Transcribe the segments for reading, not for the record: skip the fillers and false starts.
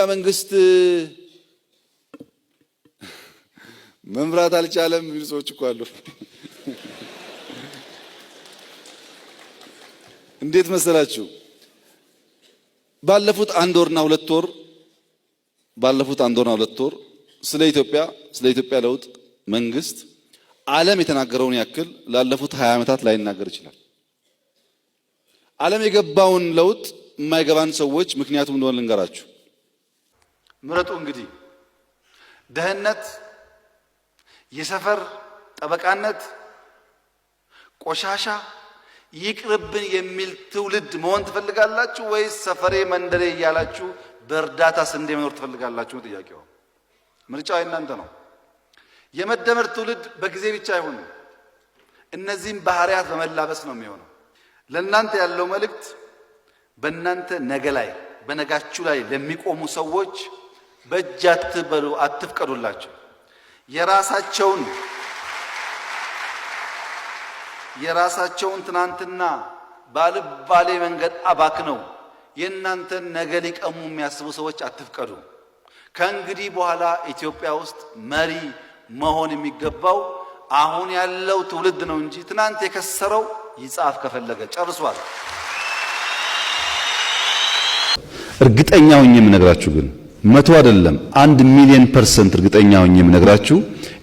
የኢትዮጵያ መንግስት መምራት አልቻለም የሚሉ ሰዎች እኮ አሉ። እንዴት መሰላችሁ? ባለፉት አንድ ወርና ሁለት ወር ስለ ኢትዮጵያ ለውጥ መንግስት ዓለም የተናገረውን ያክል ላለፉት 20 ዓመታት ላይናገር ይችላል። ዓለም የገባውን ለውጥ የማይገባን ሰዎች ምክንያቱም እንደሆነ ልንገራችሁ። ምረጡ እንግዲህ ደህንነት፣ የሰፈር ጠበቃነት፣ ቆሻሻ ይቅርብን የሚል ትውልድ መሆን ትፈልጋላችሁ ወይስ ሰፈሬ መንደሬ እያላችሁ በእርዳታ ስንዴ መኖር ትፈልጋላችሁ? ጥያቄው ምርጫው የእናንተ ነው። የመደመር ትውልድ በጊዜ ብቻ አይሆንም። እነዚህም ባህሪያት በመላበስ ነው የሚሆነው። ለእናንተ ያለው መልእክት በእናንተ ነገ ላይ በነጋችሁ ላይ ለሚቆሙ ሰዎች በእጅ አትበሉ፣ አትፍቀዱላቸው። የራሳቸውን ትናንትና ባልባሌ መንገድ አባክነው የእናንተን ነገ ሊቀሙ የሚያስቡ ሰዎች አትፍቀዱ። ከእንግዲህ በኋላ ኢትዮጵያ ውስጥ መሪ መሆን የሚገባው አሁን ያለው ትውልድ ነው እንጂ ትናንት የከሰረው ይጻፍ ከፈለገ ጨርሷል። እርግጠኛ ሆኜ የምነግራችሁ ግን 100 አይደለም 1,000,000% እርግጠኛ ሆኜ የምነግራችሁ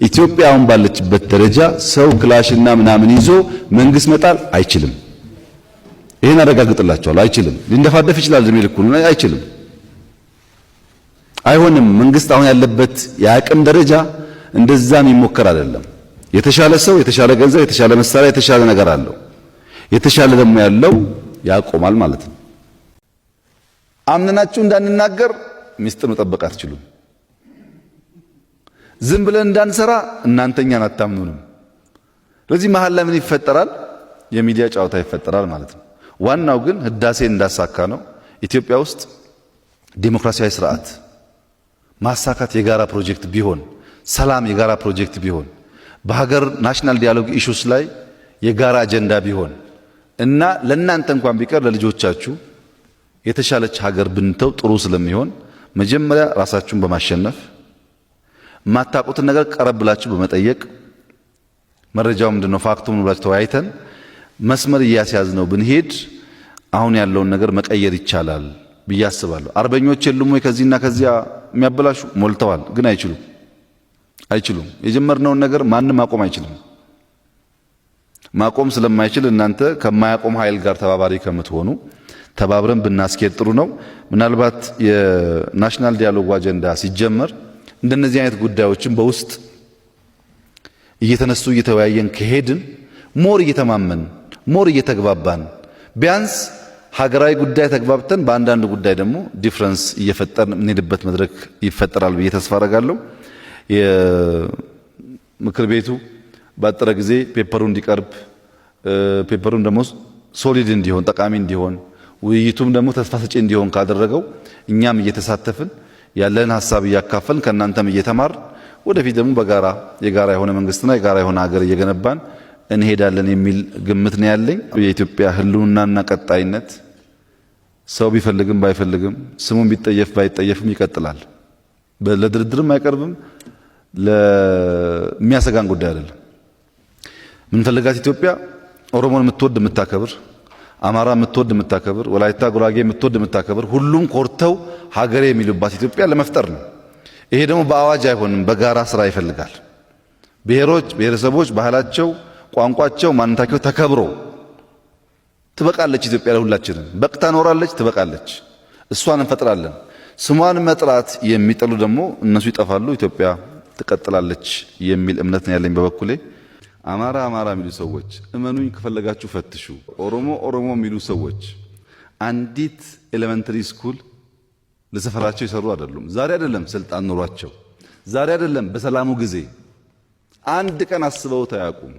ኢትዮጵያ አሁን ባለችበት ደረጃ ሰው ክላሽና ምናምን ይዞ መንግስት መጣል አይችልም። ይሄን አረጋግጥላችኋለሁ። አይችልም። ሊንደፋደፍ ይችላል ለሚልኩ ነው። አይችልም፣ አይሆንም። መንግስት አሁን ያለበት የአቅም ደረጃ እንደዛም ይሞከር አይደለም። የተሻለ ሰው፣ የተሻለ ገንዘብ፣ የተሻለ መሳሪያ፣ የተሻለ ነገር አለው። የተሻለ ደግሞ ያለው ያቆማል ማለት ነው። አምነናችሁ እንዳንናገር ሚስጥር መጠበቅ አትችሉም። ዝም ብለን እንዳንሰራ እናንተኛን አታምኑንም። ስለዚህ መሀል ላይ ምን ይፈጠራል? የሚዲያ ጨዋታ ይፈጠራል ማለት ነው። ዋናው ግን ህዳሴን እንዳሳካ ነው። ኢትዮጵያ ውስጥ ዲሞክራሲያዊ ስርዓት ማሳካት የጋራ ፕሮጀክት ቢሆን፣ ሰላም የጋራ ፕሮጀክት ቢሆን፣ በሀገር ናሽናል ዲያሎግ ኢሹስ ላይ የጋራ አጀንዳ ቢሆን እና ለእናንተ እንኳን ቢቀር ለልጆቻችሁ የተሻለች ሀገር ብንተው ጥሩ ስለሚሆን መጀመሪያ ራሳችሁን በማሸነፍ ማታውቁትን ነገር ቀረብ ብላችሁ በመጠየቅ መረጃው ምንድነው ፋክቱ ምን ብላችሁ ተወያይተን መስመር እያስያዝነው ብንሄድ አሁን ያለውን ነገር መቀየር ይቻላል ብዬ አስባለሁ። አርበኞች የሉም ወይ ከዚህና ከዚያ የሚያበላሹ? ሞልተዋል፣ ግን አይችሉም። የጀመርነውን ነገር ማንም ማቆም አይችልም። ማቆም ስለማይችል እናንተ ከማያቆም ኃይል ጋር ተባባሪ ከምትሆኑ ተባብረን ብናስኬድ ጥሩ ነው። ምናልባት የናሽናል ዲያሎግ አጀንዳ ሲጀመር እንደነዚህ አይነት ጉዳዮችን በውስጥ እየተነሱ እየተወያየን ከሄድን ሞር እየተማመን ሞር እየተግባባን ቢያንስ ሀገራዊ ጉዳይ ተግባብተን በአንዳንድ ጉዳይ ደግሞ ዲፍረንስ እየፈጠርን የምንሄድበት መድረክ ይፈጠራል ብዬ ተስፋ አደርጋለሁ። የምክር ቤቱ ባጠረ ጊዜ ፔፐሩ እንዲቀርብ ፔፐሩም ደግሞ ሶሊድ እንዲሆን ጠቃሚ እንዲሆን ውይይቱም ደግሞ ተስፋ ሰጪ እንዲሆን ካደረገው እኛም እየተሳተፍን ያለን ሐሳብ እያካፈልን ከእናንተም እየተማር ወደፊት ደግሞ በጋራ የጋራ የሆነ መንግስትና የጋራ የሆነ ሀገር እየገነባን እንሄዳለን የሚል ግምት ነው ያለኝ። የኢትዮጵያ ህልውናና ቀጣይነት ሰው ቢፈልግም ባይፈልግም ስሙን ቢጠየፍ ባይጠየፍም ይቀጥላል። ለድርድርም አይቀርብም። ለሚያሰጋን ጉዳይ አይደለም። ምን ፈልጋት ኢትዮጵያ ኦሮሞን የምትወድ የምታከብር፣ አማራ የምትወድ የምታከብር፣ ወላይታ ጉራጌ የምትወድ የምታከብር፣ ሁሉም ኮርተው ሀገሬ የሚሉባት ኢትዮጵያ ለመፍጠር ነው። ይሄ ደግሞ በአዋጅ አይሆንም፣ በጋራ ስራ ይፈልጋል። ብሔሮች፣ ብሔረሰቦች ባህላቸው፣ ቋንቋቸው፣ ማንነታቸው ተከብሮ ትበቃለች ኢትዮጵያ ለሁላችንም። በቅታ ኖራለች፣ ትበቃለች። እሷን እንፈጥራለን። ስሟን መጥራት የሚጠሉ ደግሞ እነሱ ይጠፋሉ፣ ኢትዮጵያ ትቀጥላለች የሚል እምነት ነው ያለኝ በበኩሌ። አማራ አማራ የሚሉ ሰዎች እመኑኝ፣ ከፈለጋችሁ ፈትሹ። ኦሮሞ የሚሉ ሰዎች አንዲት ኤሌመንተሪ ስኩል ለሰፈራቸው ይሰሩ አይደሉም። ዛሬ አይደለም ስልጣን ኖሯቸው፣ ዛሬ አይደለም በሰላሙ ጊዜ አንድ ቀን አስበውት አያውቁም።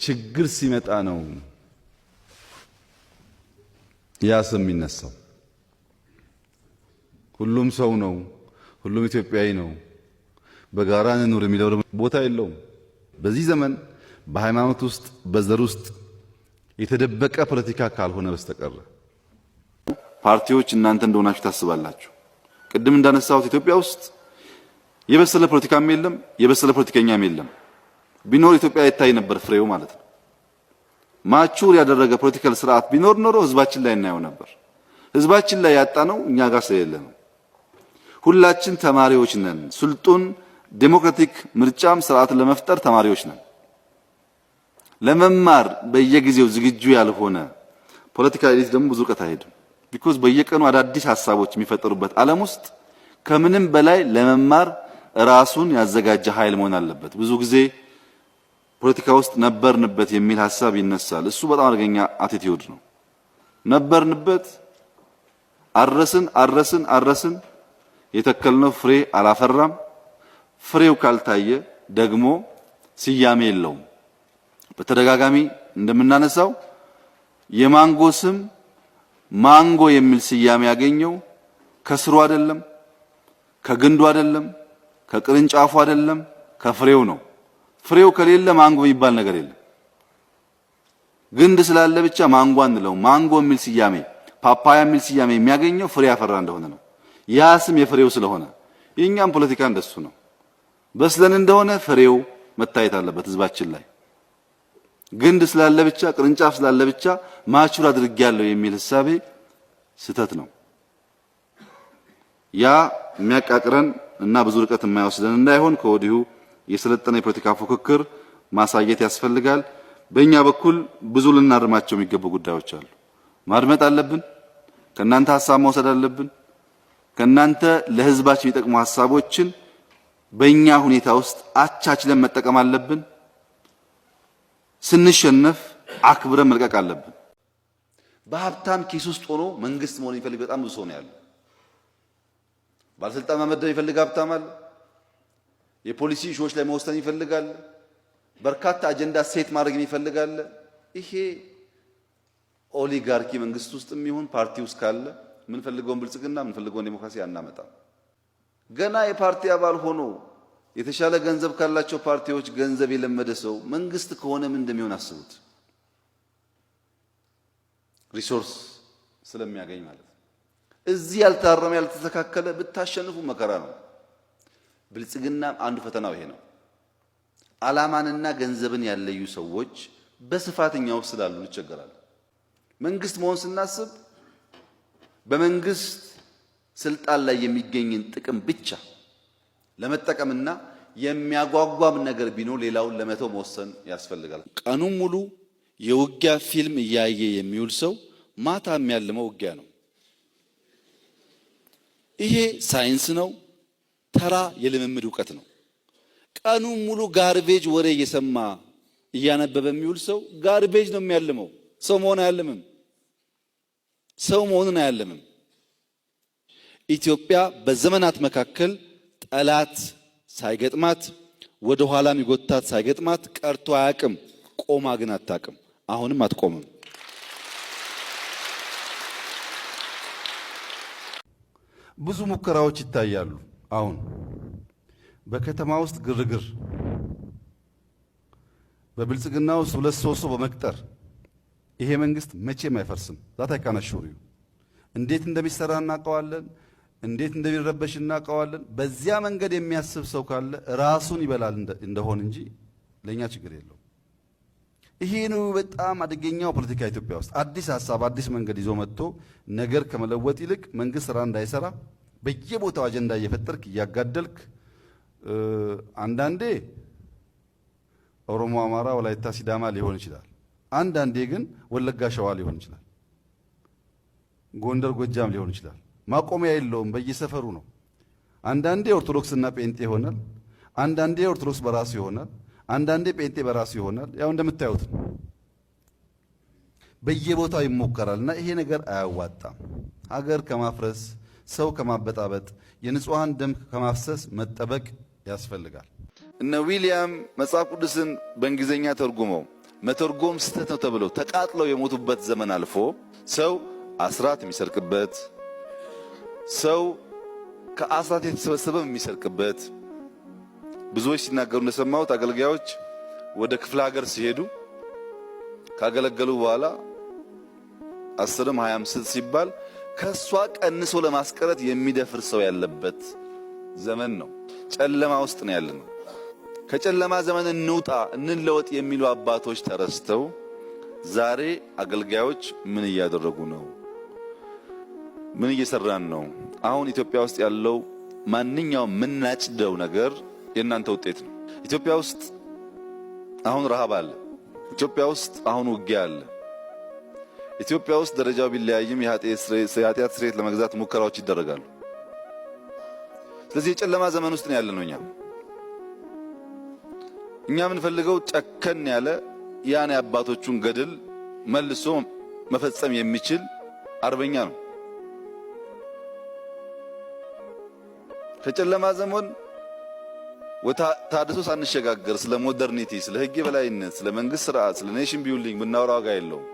ችግር ሲመጣ ነው ያ ስም የሚነሳው። ሁሉም ሰው ነው፣ ሁሉም ኢትዮጵያዊ ነው፣ በጋራ እንኑር የሚለው ቦታ የለውም። በዚህ ዘመን በሃይማኖት ውስጥ በዘር ውስጥ የተደበቀ ፖለቲካ ካልሆነ በስተቀር ፓርቲዎች እናንተ እንደሆናችሁ ታስባላችሁ። ቅድም እንዳነሳሁት ኢትዮጵያ ውስጥ የበሰለ ፖለቲካም የለም፣ የበሰለ ፖለቲከኛም የለም። ቢኖር ኢትዮጵያ ይታይ ነበር ፍሬው ማለት ነው። ማቹር ያደረገ ፖለቲካል ስርዓት ቢኖር ኖሮ ህዝባችን ላይ እናየው ነበር። ህዝባችን ላይ ያጣነው እኛ ጋር ስለሌለ ነው። ሁላችን ተማሪዎች ነን። ስልጡን ዴሞክራቲክ ምርጫም ስርዓትን ለመፍጠር ተማሪዎች ነን። ለመማር በየጊዜው ዝግጁ ያልሆነ ፖለቲካ ኤሊት ደግሞ ብዙ ርቀት አይሄድም። ቢኮዝ በየቀኑ አዳዲስ ሐሳቦች የሚፈጠሩበት ዓለም ውስጥ ከምንም በላይ ለመማር ራሱን ያዘጋጀ ኃይል መሆን አለበት። ብዙ ጊዜ ፖለቲካ ውስጥ ነበርንበት የሚል ሐሳብ ይነሳል። እሱ በጣም አደገኛ አቲቲዩድ ነው። ነበርንበት አረስን የተከልነው ፍሬ አላፈራም። ፍሬው ካልታየ ደግሞ ስያሜ የለውም። በተደጋጋሚ እንደምናነሳው የማንጎ ስም ማንጎ የሚል ስያሜ ያገኘው ከስሩ አይደለም፣ ከግንዱ አይደለም፣ ከቅርንጫፉ አይደለም፣ ከፍሬው ነው። ፍሬው ከሌለ ማንጎ የሚባል ነገር የለም። ግንድ ስላለ ብቻ ማንጎ አንለው። ማንጎ የሚል ስያሜ፣ ፓፓያ የሚል ስያሜ የሚያገኘው ፍሬ ያፈራ እንደሆነ ነው። ያ ስም የፍሬው ስለሆነ የኛም ፖለቲካ እንደሱ ነው። በስለን እንደሆነ ፍሬው መታየት አለበት ህዝባችን ላይ። ግንድ ስላለ ብቻ ቅርንጫፍ ስላለ ብቻ ማቹር አድርጌያለሁ የሚል ህሳቤ ስተት ነው። ያ የሚያቃቅረን እና ብዙ ርቀት የማይወስደን እንዳይሆን ከወዲሁ የሰለጠነ የፖለቲካ ፉክክር ማሳየት ያስፈልጋል። በእኛ በኩል ብዙ ልናርማቸው የሚገቡ ጉዳዮች አሉ። ማድመጥ አለብን። ከናንተ ሐሳብ መውሰድ አለብን። ከናንተ ለህዝባችን የሚጠቅሙ ሐሳቦችን በእኛ ሁኔታ ውስጥ አቻችለን መጠቀም አለብን። ስንሸነፍ አክብረን መልቀቅ አለብን። በሀብታም ኪስ ውስጥ ሆኖ መንግስት መሆን የሚፈልግ በጣም ብዙ ሰው ነው ያለው። ባለስልጣን መመደብ የሚፈልግ ሀብታም አለ። የፖሊሲ ኢሹዎች ላይ መወሰን ይፈልጋል። በርካታ አጀንዳ ሴት ማድረግ ይፈልጋል። ይሄ ኦሊጋርኪ መንግስት ውስጥ የሚሆን ፓርቲ ውስጥ ካለ ምንፈልገውን ብልጽግና ምንፈልገውን ዲሞክራሲ አናመጣም። ገና የፓርቲ አባል ሆኖ የተሻለ ገንዘብ ካላቸው ፓርቲዎች ገንዘብ የለመደ ሰው መንግስት ከሆነ ምን እንደሚሆን አስቡት። ሪሶርስ ስለሚያገኝ ማለት ነው። እዚህ ያልታረመ ያልተስተካከለ ብታሸንፉ መከራ ነው። ብልጽግና አንዱ ፈተናው ይሄ ነው። ዓላማንና ገንዘብን ያለዩ ሰዎች በስፋትኛው ስላሉ እንቸገራለን። መንግስት መሆን ስናስብ በመንግስት ስልጣን ላይ የሚገኝን ጥቅም ብቻ ለመጠቀምና የሚያጓጓም ነገር ቢኖር ሌላውን ለመተው መወሰን ያስፈልጋል። ቀኑን ሙሉ የውጊያ ፊልም እያየ የሚውል ሰው ማታ የሚያልመው ውጊያ ነው። ይሄ ሳይንስ ነው። ተራ የልምምድ ዕውቀት ነው። ቀኑን ሙሉ ጋርቤጅ ወሬ እየሰማ እያነበበ የሚውል ሰው ጋርቤጅ ነው የሚያልመው። ሰው መሆን አያልምም። ሰው መሆንን አያልምም። ኢትዮጵያ በዘመናት መካከል ጠላት ሳይገጥማት ወደ ኋላ የሚጎታት ሳይገጥማት ቀርቶ አያውቅም። ቆማ ግን አታውቅም። አሁንም አትቆምም። ብዙ ሙከራዎች ይታያሉ። አሁን በከተማ ውስጥ ግርግር፣ በብልጽግና ውስጥ 2-3 ሰው በመቅጠር ይሄ መንግስት መቼም አይፈርስም። ዛታ ይካናሹሪው እንዴት እንደሚሰራ እናውቀዋለን። እንዴት እንደሚረበሽ እናውቀዋለን። በዚያ መንገድ የሚያስብ ሰው ካለ ራሱን ይበላል እንደሆን እንጂ ለኛ ችግር የለው። ይሄ ነው በጣም አደገኛው ፖለቲካ ኢትዮጵያ ውስጥ። አዲስ ሐሳብ አዲስ መንገድ ይዞ መጥቶ ነገር ከመለወጥ ይልቅ መንግስት ስራ እንዳይሰራ በየቦታው አጀንዳ እየፈጠርክ እያጋደልክ፣ አንዳንዴ ኦሮሞ፣ አማራ፣ ወላይታ፣ ሲዳማ ሊሆን ይችላል። አንዳንዴ ግን ወለጋ፣ ሸዋ ሊሆን ይችላል። ጎንደር፣ ጎጃም ሊሆን ይችላል። ማቆሚያ የለውም። በየሰፈሩ ነው። አንዳንዴ ኦርቶዶክስና ጴንጤ ይሆናል። አንዳንዴ ኦርቶዶክስ በራሱ ይሆናል። አንዳንዴ ጴንጤ በራሱ ይሆናል። ያው እንደምታዩት ነው። በየቦታው ይሞከራልና ይሄ ነገር አያዋጣም። ሀገር ከማፍረስ ሰው ከማበጣበጥ የንጹሃን ደም ከማፍሰስ መጠበቅ ያስፈልጋል። እነ ዊሊያም መጽሐፍ ቅዱስን በእንግሊዝኛ ተርጉመው መተርጎም ስህተት ነው ተብለው ተቃጥለው የሞቱበት ዘመን አልፎ ሰው አስራት የሚሰርቅበት፣ ሰው ከአስራት የተሰበሰበ የሚሰርቅበት፣ ብዙዎች ሲናገሩ እንደሰማሁት አገልጋዮች ወደ ክፍለ ሀገር ሲሄዱ ካገለገሉ በኋላ 10ም 20ም ሲባል ከሷ ቀንሶ ለማስቀረት የሚደፍር ሰው ያለበት ዘመን ነው። ጨለማ ውስጥ ነው ያለነው። ከጨለማ ዘመን እንውጣ እንለወጥ የሚሉ አባቶች ተረስተው ዛሬ አገልጋዮች ምን እያደረጉ ነው? ምን እየሰራን ነው? አሁን ኢትዮጵያ ውስጥ ያለው ማንኛውም ምናጭደው ነገር የእናንተ ውጤት ነው። ኢትዮጵያ ውስጥ አሁን ረሃብ አለ። ኢትዮጵያ ውስጥ አሁን ውጊያ አለ። ኢትዮጵያ ውስጥ ደረጃው ቢለያይም የኃጢአት ስርየት ለመግዛት ሙከራዎች ይደረጋሉ። ስለዚህ የጨለማ ዘመን ውስጥ ነው ያለነው። እኛ የምንፈልገው ጨከን ያለ ያን የአባቶቹን ገድል መልሶ መፈጸም የሚችል አርበኛ ነው። ከጨለማ ዘመን ታድሶ ሳንሸጋገር ስለ ሞደርኒቲ፣ ስለ ሕግ የበላይነት፣ ስለ መንግስት ስርዓት፣ ስለ ኔሽን ቢልዲንግ ብናወራ ዋጋ የለውም።